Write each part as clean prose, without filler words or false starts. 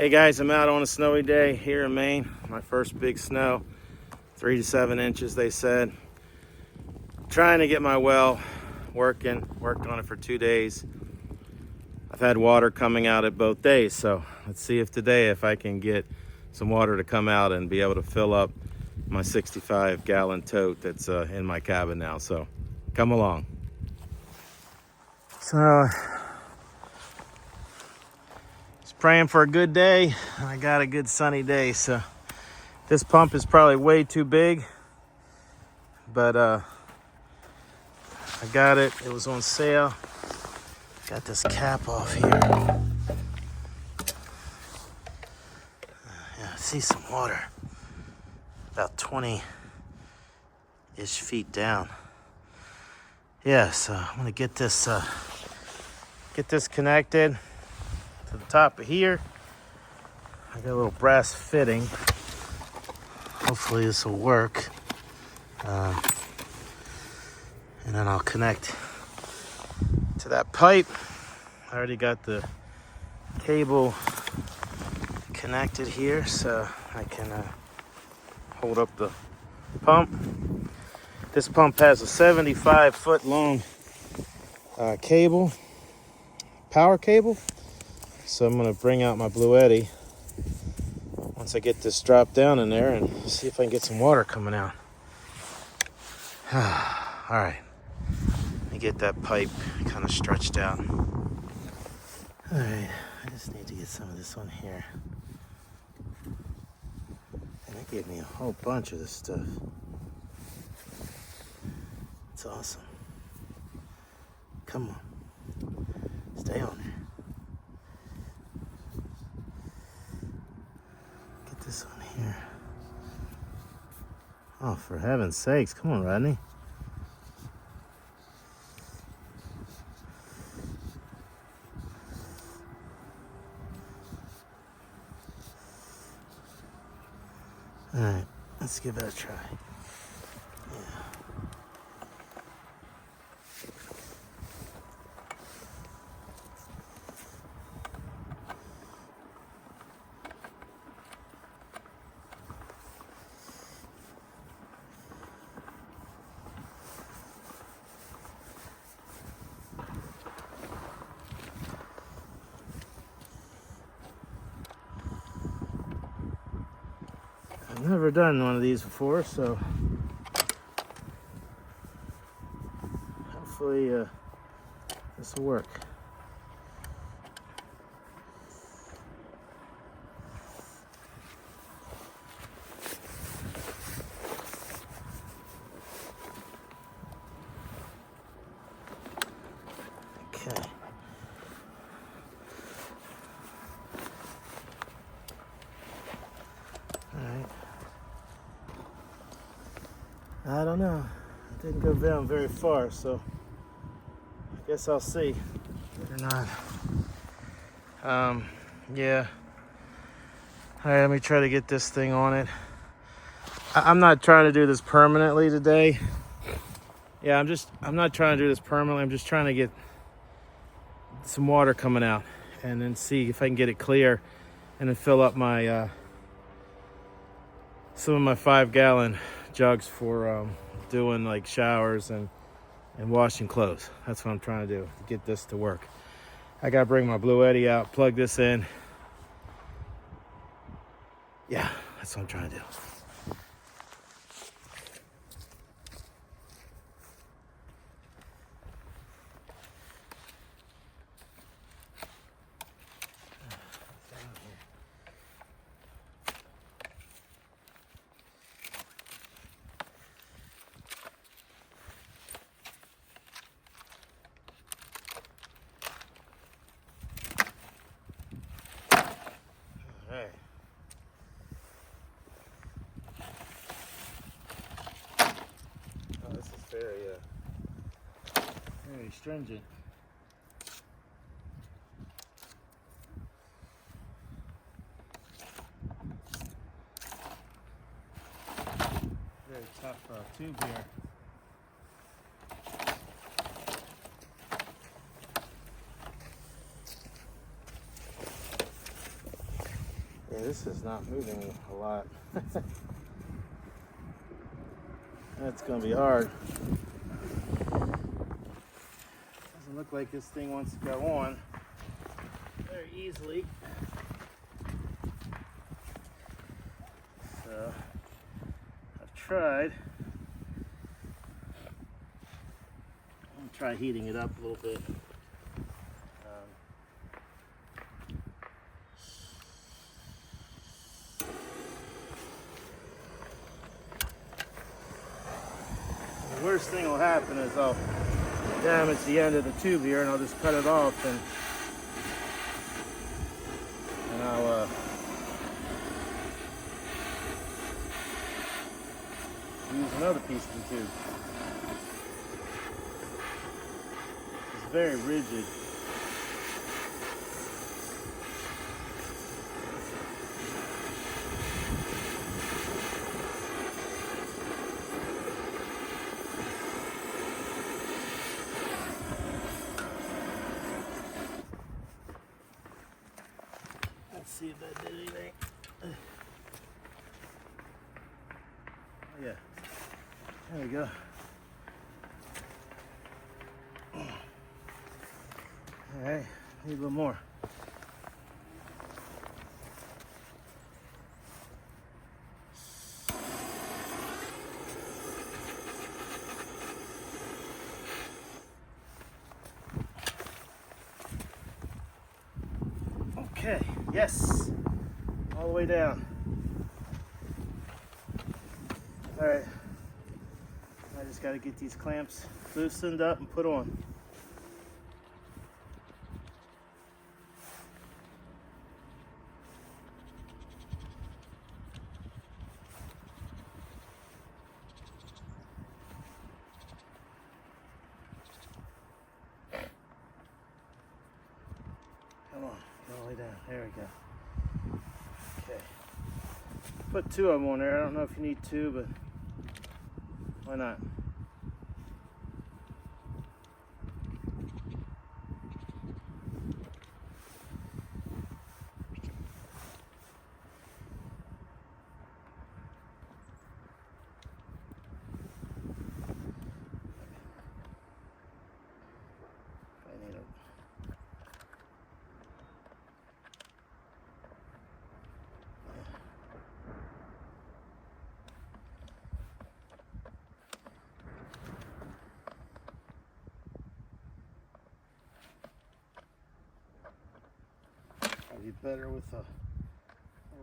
Hey guys, I'm out on a snowy day here in Maine. My first big snow, 3 to 7 inches they said. Trying to get my well working, worked on it for 2 days. I've had water coming out at both days, so let's see if today if I can get some water to come out and be able to fill up my 65-gallon tote that's in my cabin now. So come along. So just praying for a good day. I got a good sunny day, so this pump is probably way too big, but I got it. It was on sale. Got this cap off here. Yeah, I see some water. About 20-ish feet down. Yeah, so I'm gonna get this connected to the top of here. I got a little brass fitting. Hopefully this will work. And then I'll connect to that pipe. I already got the cable connected here, so I can hold up the pump. This pump has a 75-foot long cable, power cable. So I'm gonna bring out my Bluetti once I get this dropped down in there and see if I can get some water coming out. All right, let me get that pipe kind of stretched out. All right, I just need to get some of this on here. And it gave me a whole bunch of this stuff. It's awesome. Come on, stay on there. Get this on here. Oh, for heaven's sakes, come on, Rodney. All right, let's give that a try. Yeah. I've never done one of these before, so hopefully this will work. Okay. All right. I don't know. It didn't go down very far, so I guess I'll see. Or not. Yeah. All right, let me try to get this thing on it. I'm not trying to do this permanently today. Yeah, I'm not trying to do this permanently. I'm just trying to get some water coming out and then see if I can get it clear and then fill up my some of my 5-gallon jugs for doing like showers and washing clothes. That's what I'm trying to do to get this to work. I gotta bring my Bluetti out, plug this in. Yeah, that's what I'm trying to do. Alright. Oh, this is very stringent. Very tough tube here. Yeah, this is not moving a lot. That's gonna be hard. Doesn't look like this thing wants to go on very easily. So I've tried. I'm gonna try heating it up a little bit. The worst thing will happen is I'll damage the end of the tube here, and I'll just cut it off, and I'll use another piece of the tube. It's very rigid. Let's see if that did anything. Oh yeah, there we go. All right, need a little more. Okay, yes, all the way down. All right, I just got to get these clamps loosened up and put on. Come on, go all the way down. There we go. Okay. Put two of them on there. I don't know if you need two, but why not? I need a be better with a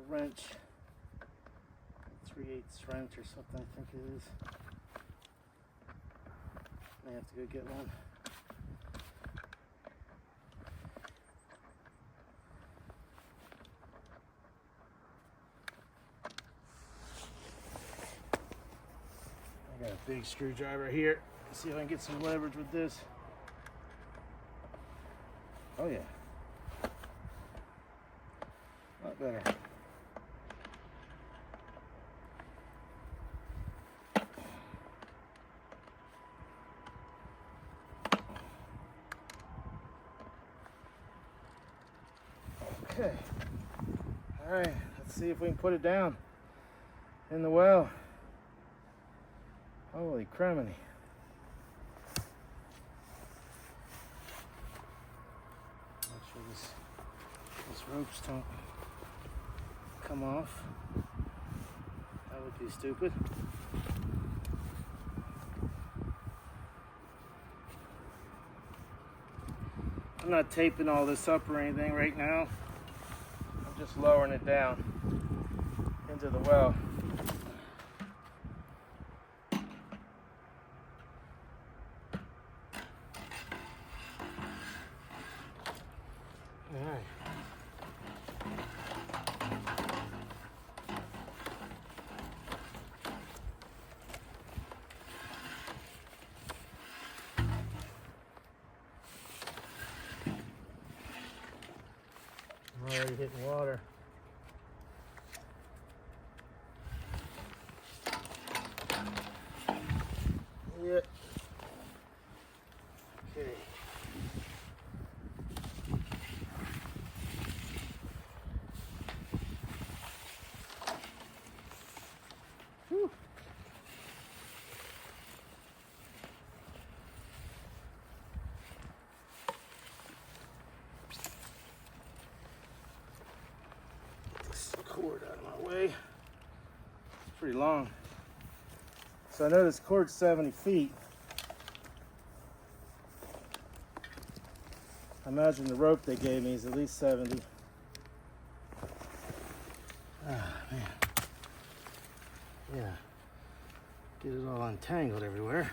wrench, 3/8 wrench or something, I think it is. May have to go get one. I got a big screwdriver here. Let's see if I can get some leverage with this. Oh yeah. A lot better. Okay. All right, let's see if we can put it down in the well. Holy criminy. Make sure this ropes don't come off. That would be stupid. I'm not taping all this up or anything right now. I'm just lowering it down into the well. All right. I'm already hitting water. Yeah. Okay. cord out of my way. It's pretty long. So I know this cord's 70 feet. I imagine the rope they gave me is at least 70. Ah, man. Yeah. Get it all untangled everywhere.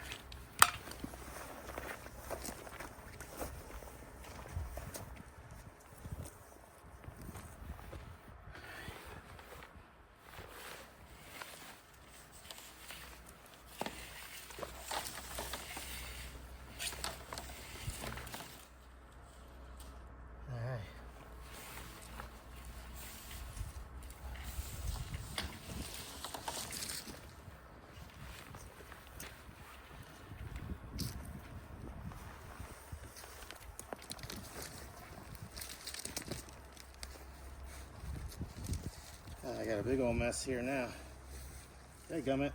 I got a big old mess here now. Hey, gummit.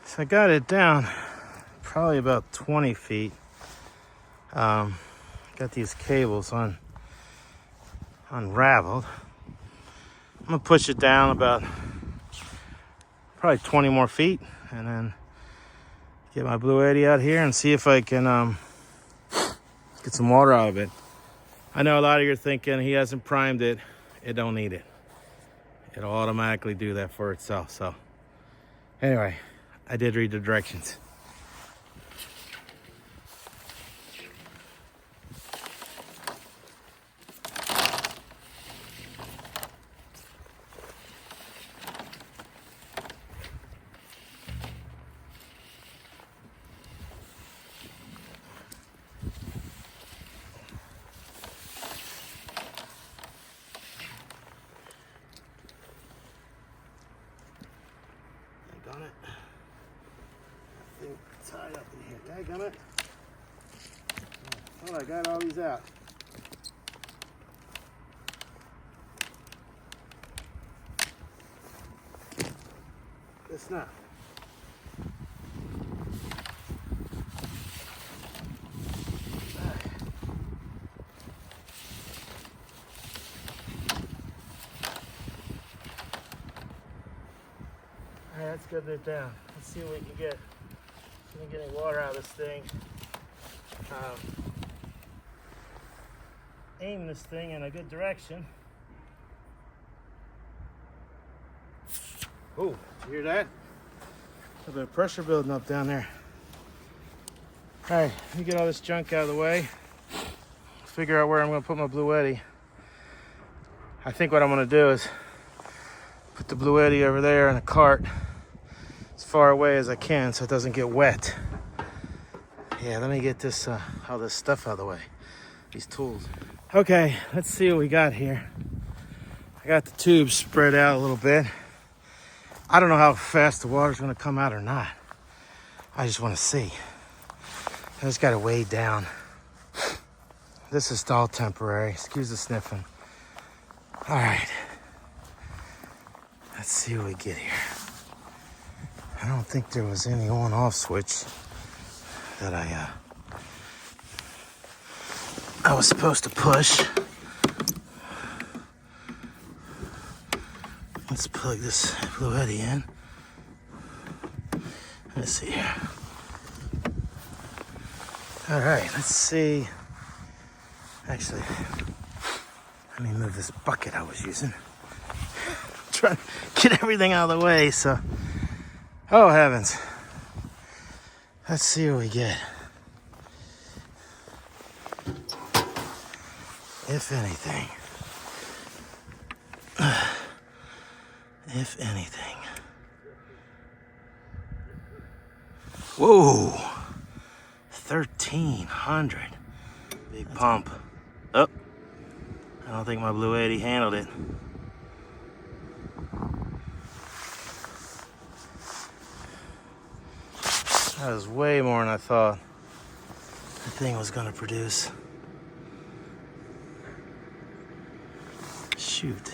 So I got it down probably about 20 feet. Got these cables unraveled. I'm gonna push it down about probably 20 more feet and then get my Blue Eddy out here and see if I can get some water out of it. I know a lot of you are thinking he hasn't primed it. It don't need it. It'll automatically do that for itself. So anyway, I did read the directions. Done it. That thing tied up in here. Daggone it. Oh, I got all these out. It's not. Alright, let's get it down. Let's see what we can get. See if we can get any water out of this thing. Aim this thing in a good direction. Oh, did you hear that? A bit of pressure building up down there. Alright, let me get all this junk out of the way. Figure out where I'm going to put my Blue Eddy. I think what I'm going to do is put the Blue Eddy over there in a cart as far away as I can so it doesn't get wet. Yeah, let me get this all this stuff out of the way. These tools. Okay, let's see what we got here. I got the tubes spread out a little bit. I don't know how fast the water's gonna come out or not. I just wanna see. I just gotta weigh down. This is all temporary. Excuse the sniffing. All right. Let's see what we get here. I don't think there was any on-off switch that I was supposed to push. Let's plug this Blue Eddy in. Let's see here. All right, let's see. Actually, let me move this bucket I was using. Trying to get everything out of the way, so. Oh, heavens. Let's see what we get. If anything. If anything. Whoa. 1,300. Big pump. Oh. I don't think my Blue Eddy handled it. That was way more than I thought the thing was gonna produce. Shoot.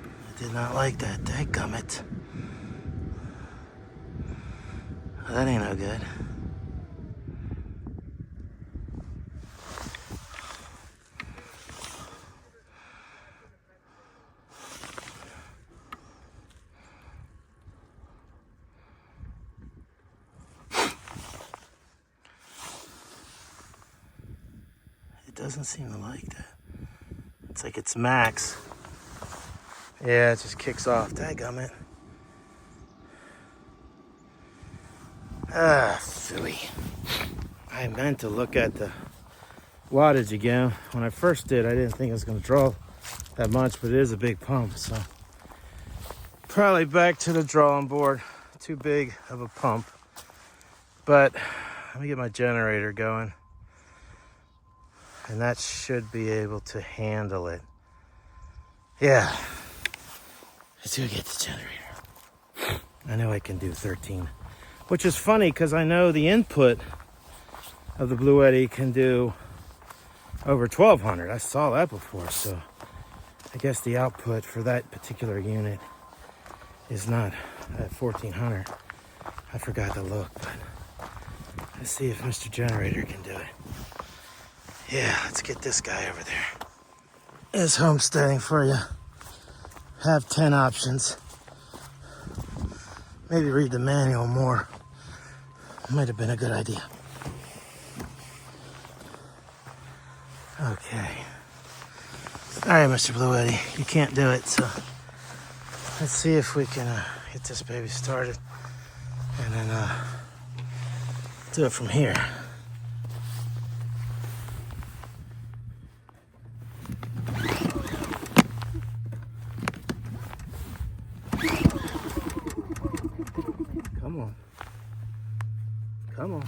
I did not like that. Dadgummit. That ain't no good. It doesn't seem to like that. It's like it's max. Yeah, it just kicks off. Dadgummit. Ah, silly. I meant to look at the wattage again. When I first did, I didn't think it was going to draw that much, but it is a big pump, so probably back to the drawing board. Too big of a pump. But let me get my generator going, and that should be able to handle it. Yeah, let's go get the generator. I know I can do 13, which is funny because I know the input of the Bluetti can do over 1200. I saw that before, so I guess the output for that particular unit is not at 1400. I forgot to look, but let's see if Mr. Generator can do it. Yeah, let's get this guy over there. It's homesteading for you. Have 10 options. Maybe read the manual more. Might have been a good idea. Okay. All right, Mr. Bluetti, you can't do it, so let's see if we can get this baby started and then do it from here. Come on. Come on.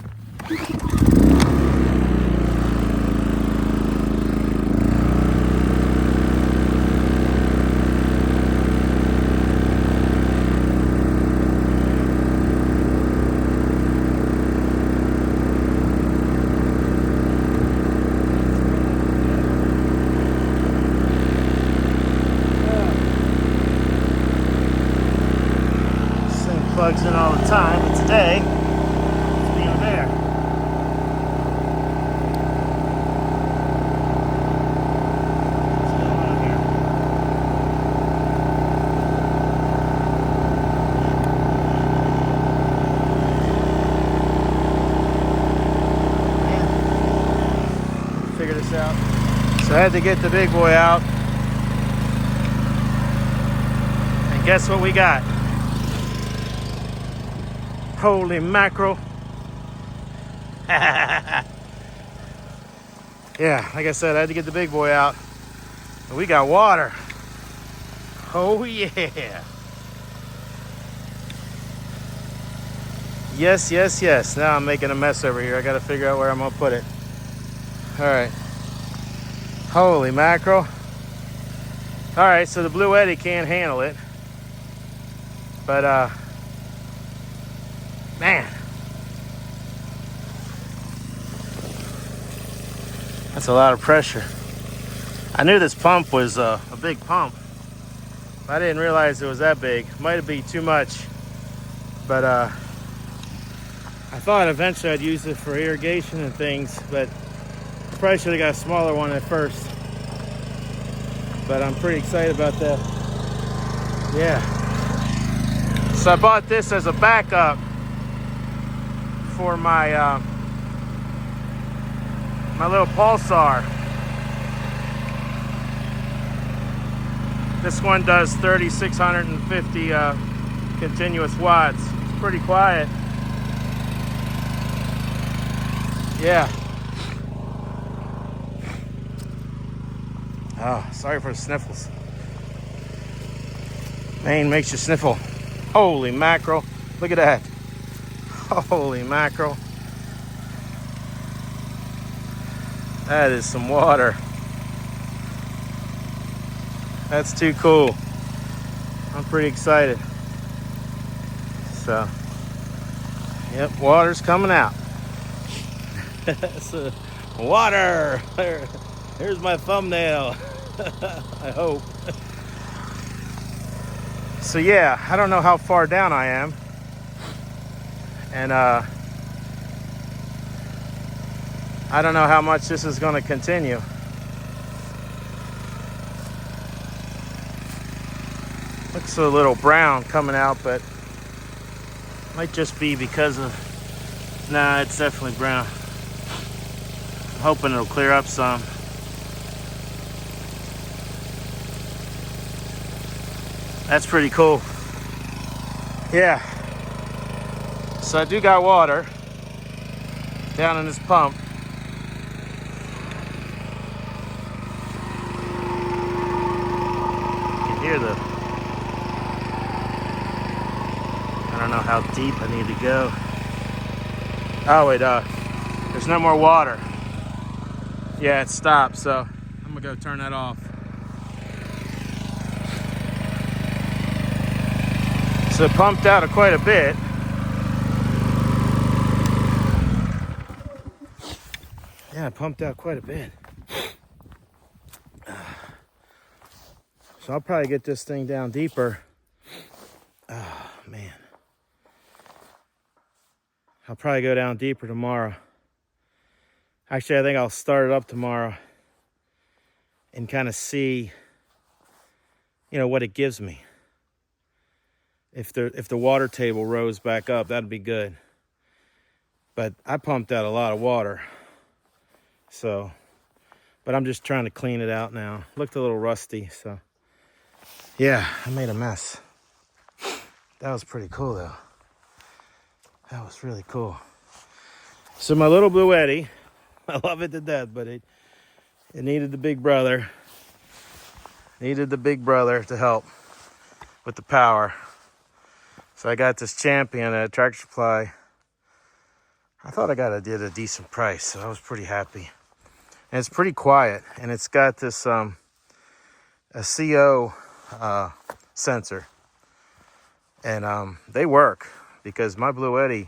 Plugs in all the time, but today it's being there. What's going on here? Man, figure this out. So I had to get the big boy out. And guess what we got? Holy mackerel. Yeah, like I said, I had to get the big boy out. And we got water. Oh, yeah. Yes, yes, yes. Now I'm making a mess over here. I got to figure out where I'm going to put it. All right. Holy mackerel. All right, so the Bluetti can't handle it. But, man, that's a lot of pressure. I knew this pump was a big pump. I didn't realize it was that big. Might have been too much, but I thought eventually I'd use it for irrigation and things, but probably should have got a smaller one at first. But I'm pretty excited about that. Yeah. So I bought this as a backup for my my little Pulsar. This one does 3,650 continuous watts. It's pretty quiet. Yeah. Oh, sorry for the sniffles. Maine makes you sniffle. Holy mackerel. Look at that. Holy mackerel. That is some water. That's too cool. I'm pretty excited. So, yep, water's coming out. So, water. Here's my thumbnail. I hope. So yeah, I don't know how far down I am. And I don't know how much this is going to continue. Looks a little brown coming out, but might just be because of, nah, it's definitely brown. I'm hoping it'll clear up some. That's pretty cool. Yeah. So I do got water down in this pump. You can hear the, I don't know how deep I need to go. Oh wait, there's no more water. Yeah, it stopped, so I'm gonna go turn that off. So it pumped out quite a bit. Yeah, it pumped out quite a bit. So I'll probably get this thing down deeper. Oh, man. I'll probably go down deeper tomorrow. Actually, I think I'll start it up tomorrow and kind of see, you know, what it gives me. If the water table rose back up, that'd be good. But I pumped out a lot of water. So, but I'm just trying to clean it out now. Looked a little rusty, so. Yeah, I made a mess. That was pretty cool, though. That was really cool. So my little Bluetti, I love it to death, but it needed the big brother. Needed the big brother to help with the power. So I got this Champion at Tractor Supply. I thought I did a decent price, so I was pretty happy. And it's pretty quiet, and it's got this a CO sensor. And they work, because my Bluetti,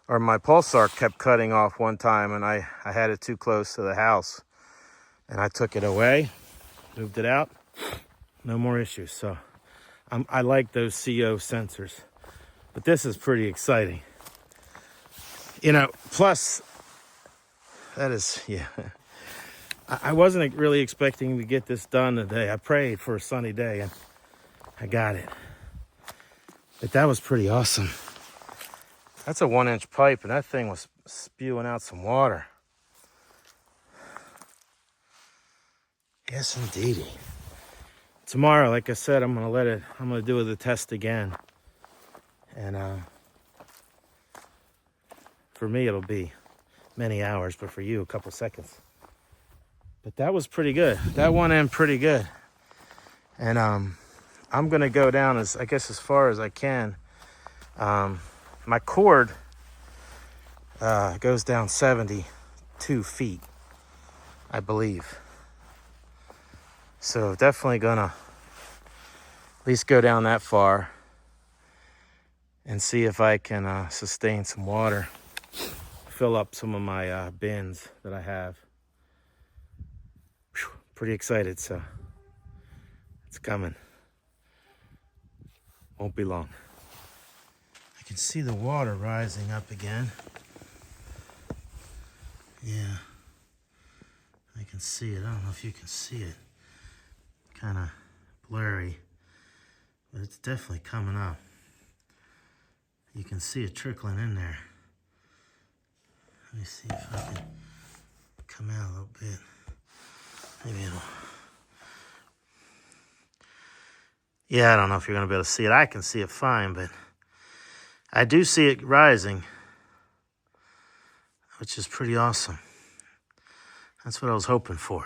or my Pulsar, kept cutting off one time, and I had it too close to the house. And I took it away, moved it out, no more issues. So I like those CO sensors. But this is pretty exciting. You know, plus, that is, yeah. I wasn't really expecting to get this done today. I prayed for a sunny day, and I got it. But that was pretty awesome. That's a 1-inch pipe, and that thing was spewing out some water. Yes, indeedy. Tomorrow, like I said, I'm gonna do the test again. And for me, it'll be many hours, but for you, a couple seconds. But that was pretty good. That went in pretty good. And I'm gonna go down as far as I can. My cord goes down 72 feet, I believe. So definitely gonna at least go down that far and see if I can sustain some water, fill up some of my bins that I have. Whew, pretty excited, so it's coming. Won't be long. I can see the water rising up again. Yeah, I can see it. I don't know if you can see it. Kind of blurry, but it's definitely coming up. You can see it trickling in there. Let me see if I can come out a little bit. Maybe it'll... Yeah, I don't know if you're going to be able to see it. I can see it fine, but I do see it rising, which is pretty awesome. That's what I was hoping for.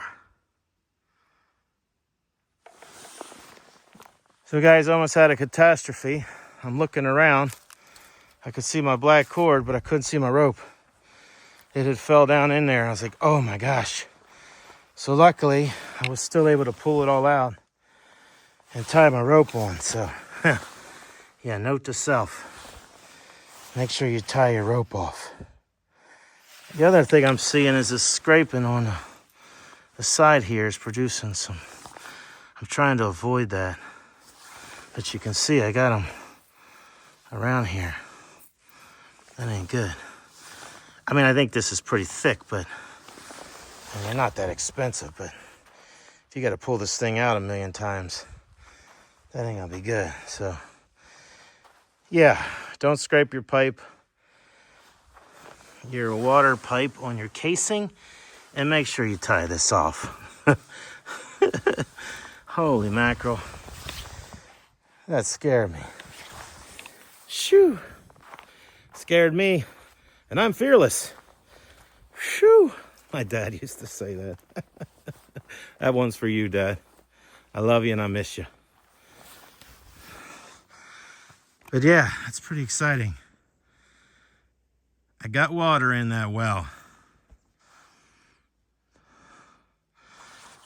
So guys, almost had a catastrophe. I'm looking around. I could see my black cord, but I couldn't see my rope. It had fell down in there. I was like, oh my gosh. So luckily, I was still able to pull it all out and tie my rope on. So, yeah, note to self. Make sure you tie your rope off. The other thing I'm seeing is this scraping on the side here is producing some. I'm trying to avoid that. But you can see I got them around here. That ain't good. I mean, I think this is pretty thick, but I mean, they're not that expensive, but if you got to pull this thing out a million times, that ain't gonna be good. So yeah, don't scrape your pipe, your water pipe on your casing, and make sure you tie this off. Holy mackerel. That scared me. Shoo. Scared me. And I'm fearless. Shoo. My dad used to say that. That one's for you, Dad. I love you and I miss you. But yeah, it's pretty exciting. I got water in that well.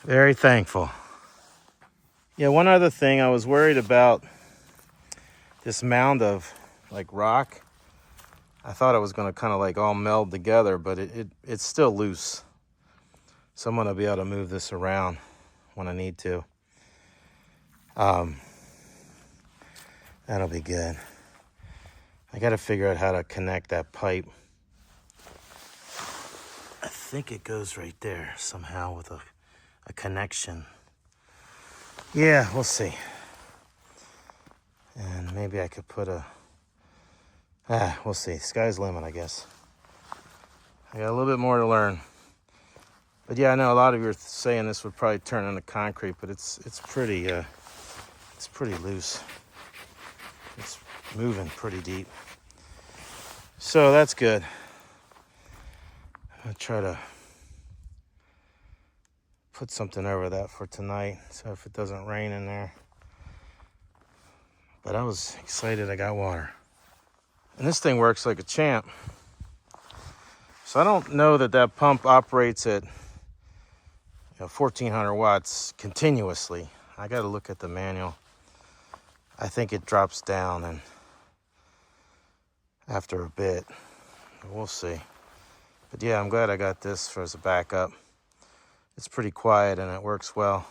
Very thankful. Yeah, one other thing, I was worried about this mound of like rock. I thought it was going to kind of like all meld together, but it's still loose. So I'm going to be able to move this around when I need to. That'll be good. I got to figure out how to connect that pipe. I think it goes right there somehow with a connection. Yeah, we'll see. And maybe I could put we'll see. Sky's the limit, I guess. I got a little bit more to learn. But yeah, I know a lot of you are saying this would probably turn into concrete, but it's pretty loose. It's moving pretty deep. So that's good. I'll try to put something over that for tonight, so if it doesn't rain in there. But I was excited I got water. And this thing works like a champ. So I don't know that pump operates at 1400 watts continuously. I got to look at the manual. I think it drops down and after a bit. We'll see. But yeah, I'm glad I got this for as a backup. It's pretty quiet and it works well.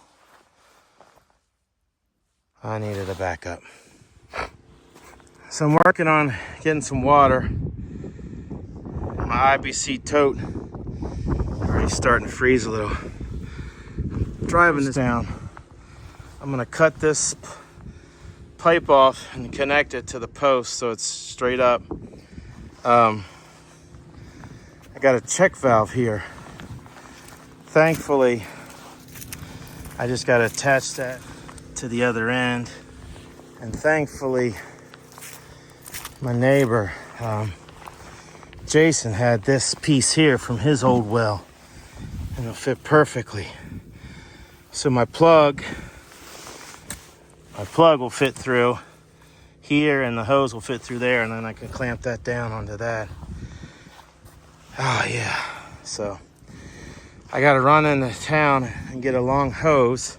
I needed a backup. So I'm working on getting some water. My IBC tote already starting to freeze a little. Driving this down. I'm gonna cut this pipe off and connect it to the post so it's straight up. I got a check valve here. Thankfully, I just got to attach that to the other end. And thankfully, my neighbor, Jason, had this piece here from his old well. And it'll fit perfectly. So my plug will fit through here and the hose will fit through there, and then I can clamp that down onto that. Oh yeah. So I got to run into town and get a long hose,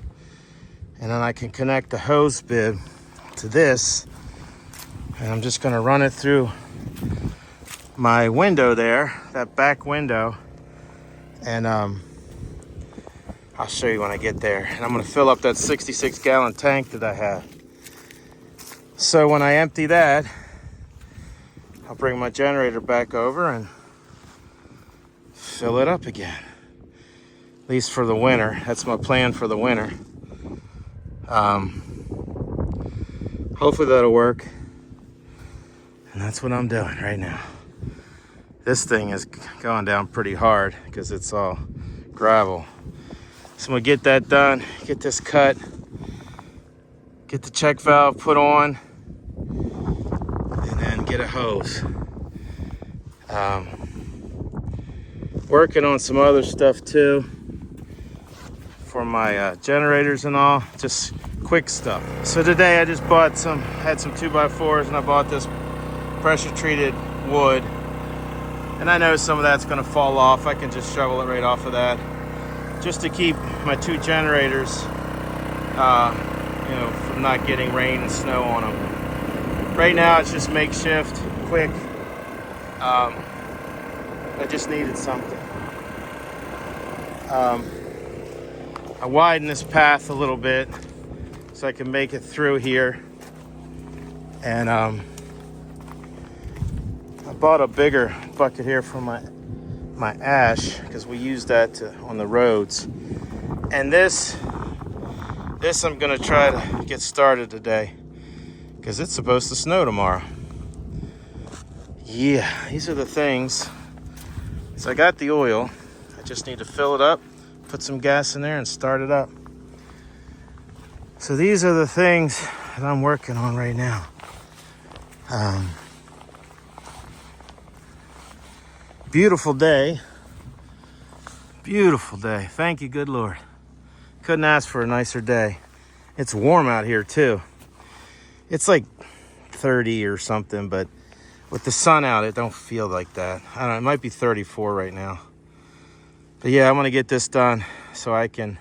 and then I can connect the hose bib to this, and I'm just going to run it through my window there, that back window, and I'll show you when I get there. And I'm going to fill up that 66-gallon tank that I have. So when I empty that, I'll bring my generator back over and fill it up again. At least for the winter. That's my plan for the winter. Hopefully that'll work. And that's what I'm doing right now. This thing is going down pretty hard because it's all gravel. So I'm gonna get that done, get this cut, get the check valve put on, and then get a hose. Working on some other stuff too for my generators and all, just quick stuff. So today I just had some 2x4s, and I bought this pressure treated wood. And I know some of that's gonna fall off. I can just shovel it right off of that, just to keep my two generators, from not getting rain and snow on them. Right now it's just makeshift, quick. I just needed something. I widened this path a little bit so I can make it through here. And I bought a bigger bucket here for my ash because we use that on the roads. And this I'm gonna try to get started today because it's supposed to snow tomorrow. Yeah, these are the things. So I got the oil. I just need to fill it up, put some gas in there, and start it up. So these are the things that I'm working on right now. Beautiful day. Beautiful day. Thank you, good Lord. Couldn't ask for a nicer day. It's warm out here too. It's like 30 or something, but with the sun out, it don't feel like that. I don't know, it might be 34 right now. But yeah, I'm gonna get this done so I can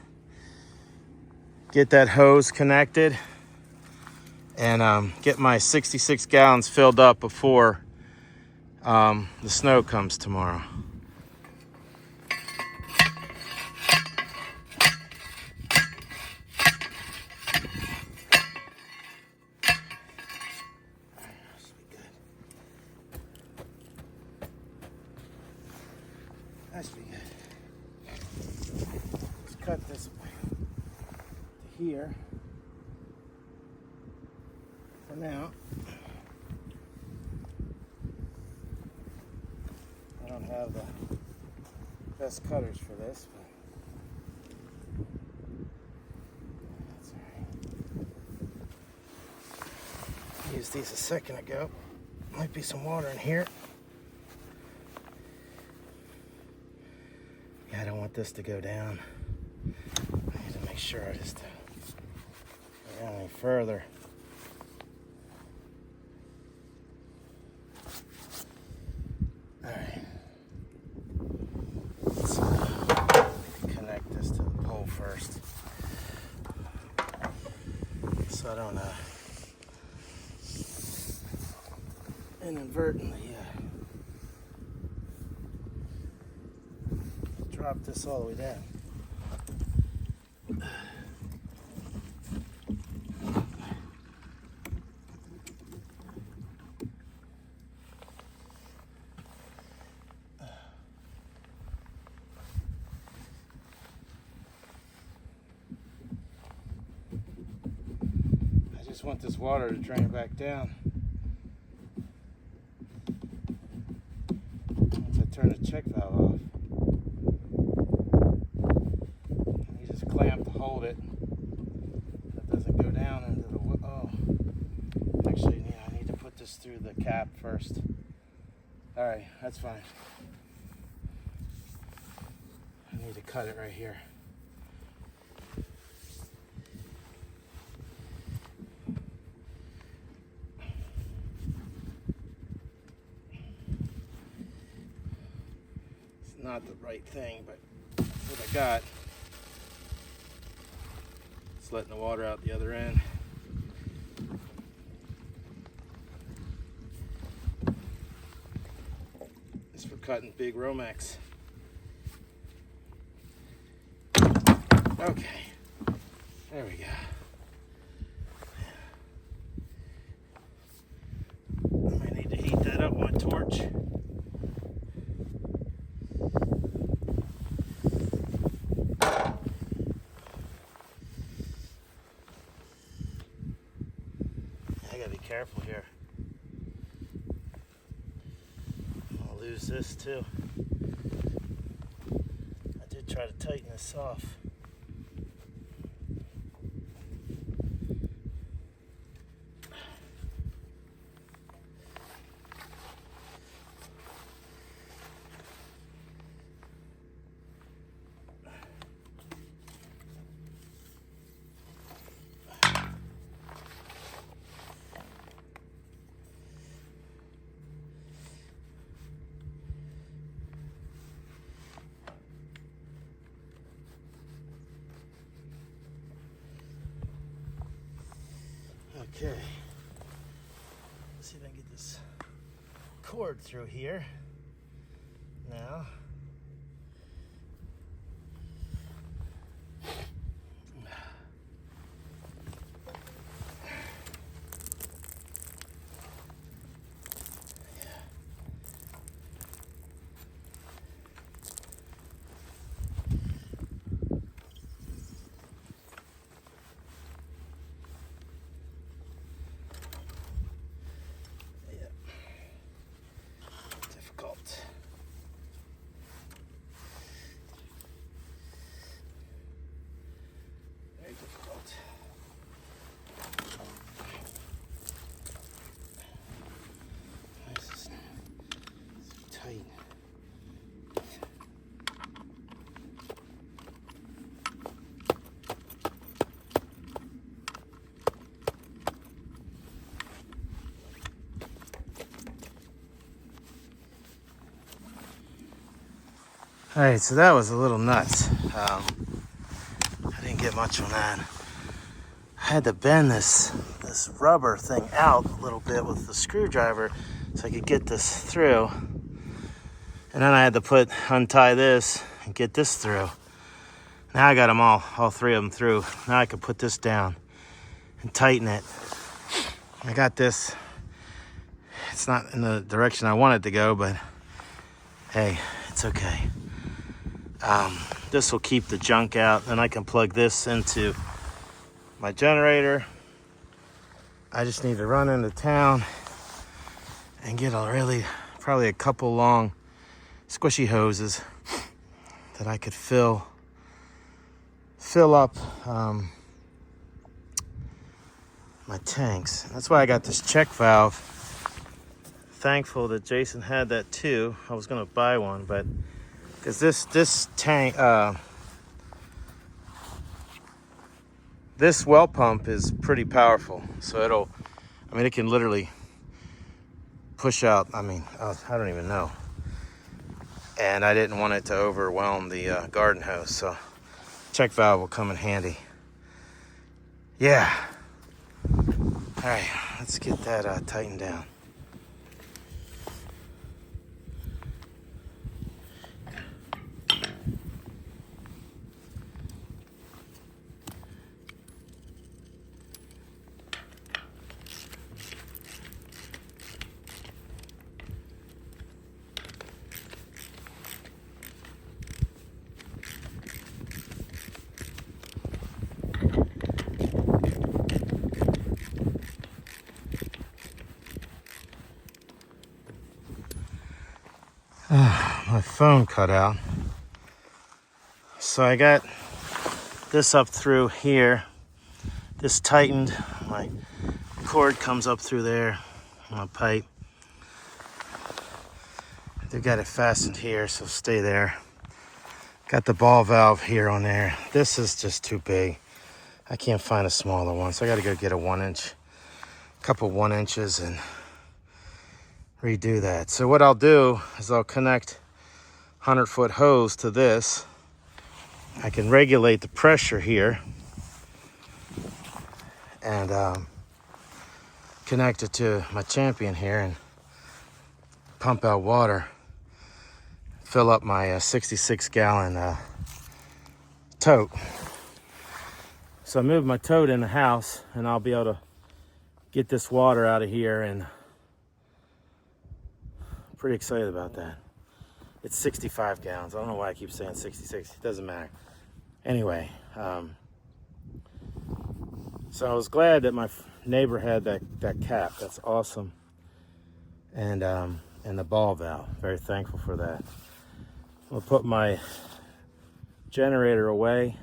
get that hose connected and get my 66 gallons filled up before the snow comes tomorrow. That should be good. Let's cut this to here for now. I don't have the best cutters for this, but that's alright. Used these a second ago. Might be some water in here. Yeah, I don't want this to go down. I need to make sure I just don't go down any further. All right. Let's connect this to the pole first, so I don't inadvertently drop this all the way down. I just want this water to drain back down. Once I turn the check valve off. Clamp to hold it. That doesn't go down into the actually, yeah, I need to put this through the cap first. All right, that's fine. I need to cut it right here. It's not the right thing, but that's what I got. Letting the water out the other end. This is for cutting big Romex. Okay, there we go. I might need to heat that up with a torch. Careful here. I'll lose this too. I did try to tighten this off. Okay, let's see if I can get this cord through here now. All right, so that was a little nuts. I didn't get much on that. I had to bend this rubber thing out a little bit with the screwdriver so I could get this through. And then I had to untie this and get this through. Now I got them all three of them through. Now I can put this down and tighten it. I got this. It's not in the direction I want it to go, but hey, it's okay. This will keep the junk out, and I can plug this into my generator. I just need to run into town and get probably a couple long squishy hoses that I could fill up my tanks. That's why I got this check valve. Thankful that Jason had that too. I was gonna buy one, but because this tank, this well pump is pretty powerful. So it can literally push out. I don't even know. And I didn't want it to overwhelm the garden hose, so check valve will come in handy. Yeah. All right, let's get that tightened down. My phone cut out. So I got this up through here. This tightened. My cord comes up through there. My pipe. They got it fastened here, so stay there. Got the ball valve here on there. This is just too big. I can't find a smaller one, so I got to go get a 1-inch, couple 1 inches, and redo that. So what I'll do is I'll connect 100-foot hose to this. I can regulate the pressure here and connect it to my Champion here and pump out water, fill up my 66-gallon tote. So I moved my tote in the house, and I'll be able to get this water out of here, and I'm pretty excited about that. It's 65 gallons. I don't know why I keep saying 66. It doesn't matter. Anyway, so I was glad that my neighbor had that cap. That's awesome. And the ball valve. Very thankful for that. I'll put my generator away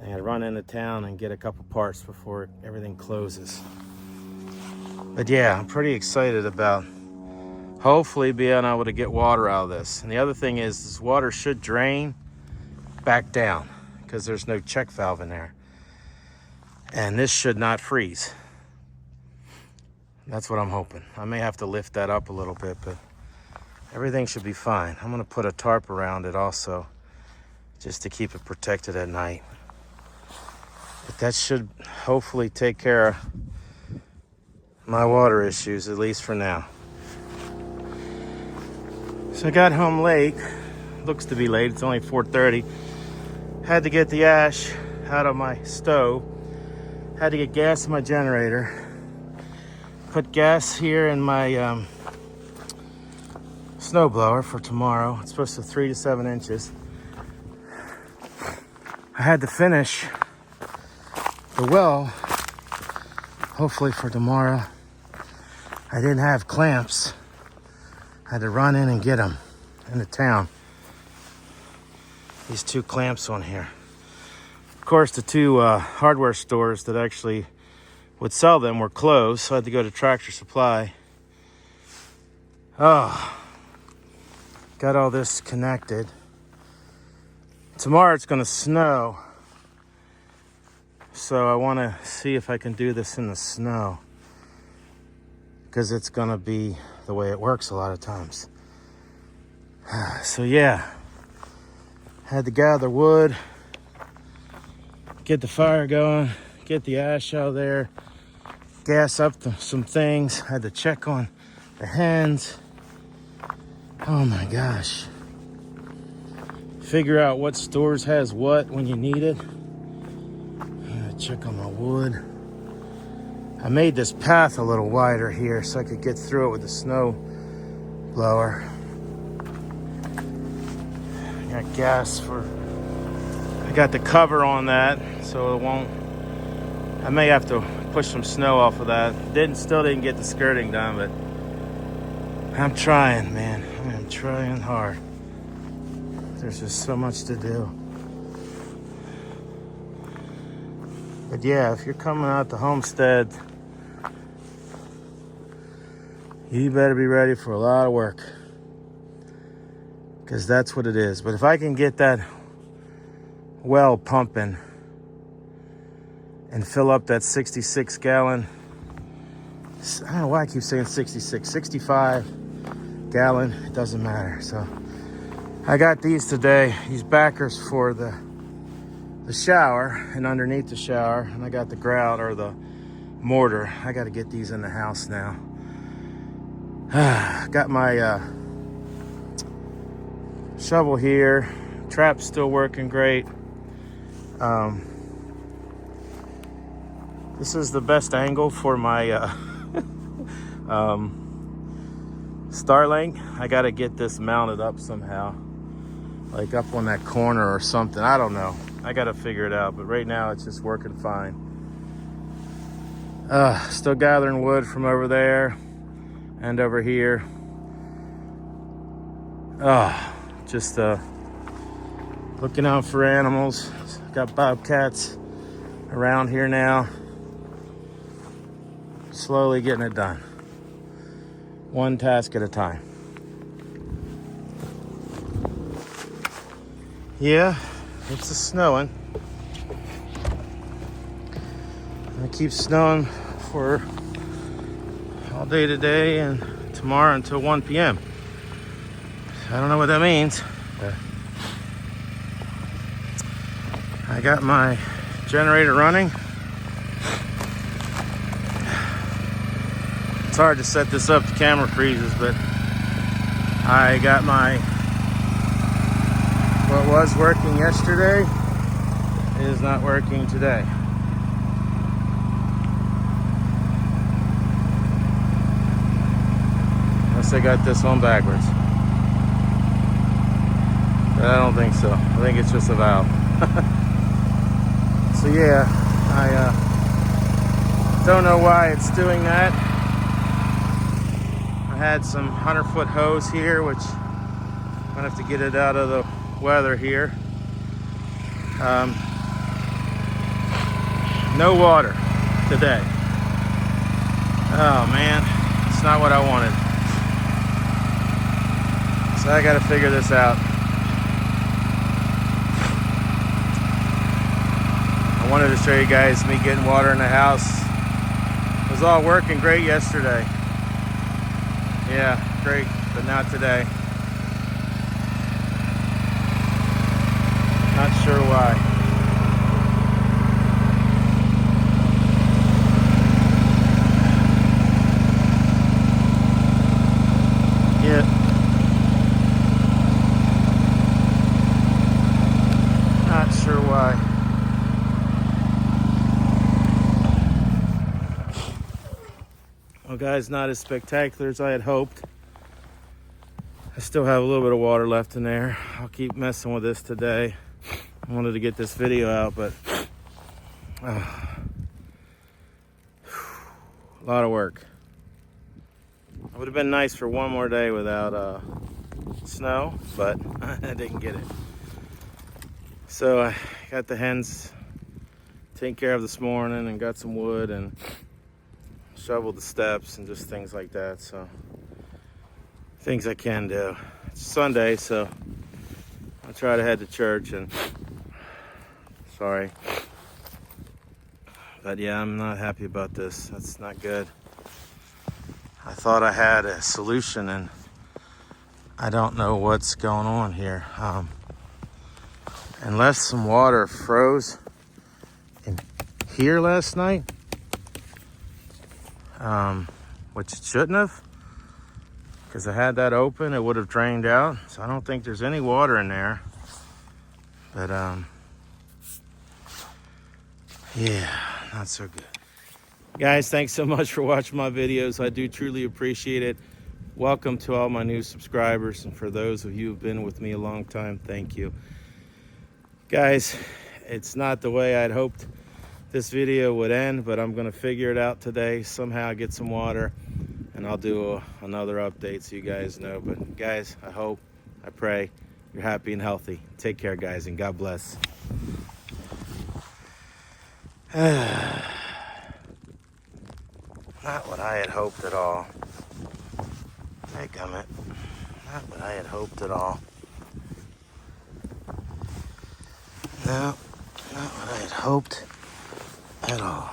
and run into town and get a couple parts before everything closes. But yeah, I'm pretty excited about hopefully being able to get water out of this. And the other thing is this water should drain back down because there's no check valve in there. And this should not freeze. That's what I'm hoping. I may have to lift that up a little bit, but everything should be fine. I'm gonna put a tarp around it also, just to keep it protected at night. But that should hopefully take care of my water issues, at least for now. So I got home late. Looks to be late. It's only 4:30. Had to get the ash out of my stove. Had to get gas in my generator. Put gas here in my snowblower for tomorrow. It's supposed to 3 to 7 inches. I had to finish the well, hopefully for tomorrow. I didn't have clamps. I had to run in and get them in the town. These 2 clamps on here. Of course, the 2 hardware stores that actually would sell them were closed, so I had to go to Tractor Supply. Oh, got all this connected. Tomorrow it's gonna snow, so I wanna see if I can do this in the snow, because it's gonna be the way it works a lot of times. So yeah, Had to gather wood, get the fire going, get the ash out of there, gas up some things. Had to check on the hens. Oh my gosh. Figure out what stores has what when you need it. Check on my wood. I made this path a little wider here so I could get through it with the snow blower. I got gas I got the cover on that so it won't, I may have to push some snow off of that. Still didn't get the skirting done, but I'm trying, man. I'm trying hard. There's just so much to do. But yeah, if you're coming out to Homestead, you better be ready for a lot of work, because that's what it is. But if I can get that well pumping and fill up that 66 gallon, I don't know why I keep saying 66, 65 gallon, it doesn't matter. So I got these today, these backers for the shower and underneath the shower, and I got the grout or the mortar. I got to get these in the house now. Got my shovel here. Trap's still working great. This is the best angle for my Starlink. I got to get this mounted up somehow, like up on that corner or something. I don't know. I got to figure it out, but right now it's just working fine. Still gathering wood from over there and over here. Just looking out for animals. Got bobcats around here now. Slowly getting it done. One task at a time. Yeah, it's snowing. It keeps snowing for all day today and tomorrow until 1 p.m. I don't know what that means. But I got my generator running. It's hard to set this up, the camera freezes, but I got what was working yesterday is not working today. Unless I got this one backwards. But I don't think so. I think it's just a valve. So yeah, I don't know why it's doing that. I had some 100-foot hose here, which I'm gonna have to get it out of the weather here. No water today. Oh man, it's not what I wanted. So I gotta figure this out. I wanted to show you guys me getting water in the house. It was all working great yesterday. Yeah, great, but not today. Not sure why. Yeah. Not sure why. Well, guys, not as spectacular as I had hoped. I still have a little bit of water left in there. I'll keep messing with this today. I wanted to get this video out, but a lot of work. It would have been nice for one more day without snow, but I didn't get it. So I got the hens taken care of this morning and got some wood and shoveled the steps and just things like that. So things I can do. It's Sunday, so I'll try to head to church and sorry. But yeah, I'm not happy about this. That's not good. I thought I had a solution and I don't know what's going on here. unless some water froze in here last night, which it shouldn't have, because I had that open, it would have drained out. So I don't think there's any water in there. But yeah, not so good. Guys, thanks so much for watching my videos. I do truly appreciate it. Welcome to all my new subscribers, and for those of you who've been with me a long time, thank you. Guys, it's not the way I'd hoped this video would end, but I'm gonna figure it out today. Somehow get some water, and I'll do another update so you guys know. But guys, I hope, I pray you're happy and healthy. Take care, guys, and God bless. Not what I had hoped at all. Hey, gummit. Not what I had hoped at all. No, not what I had hoped at all.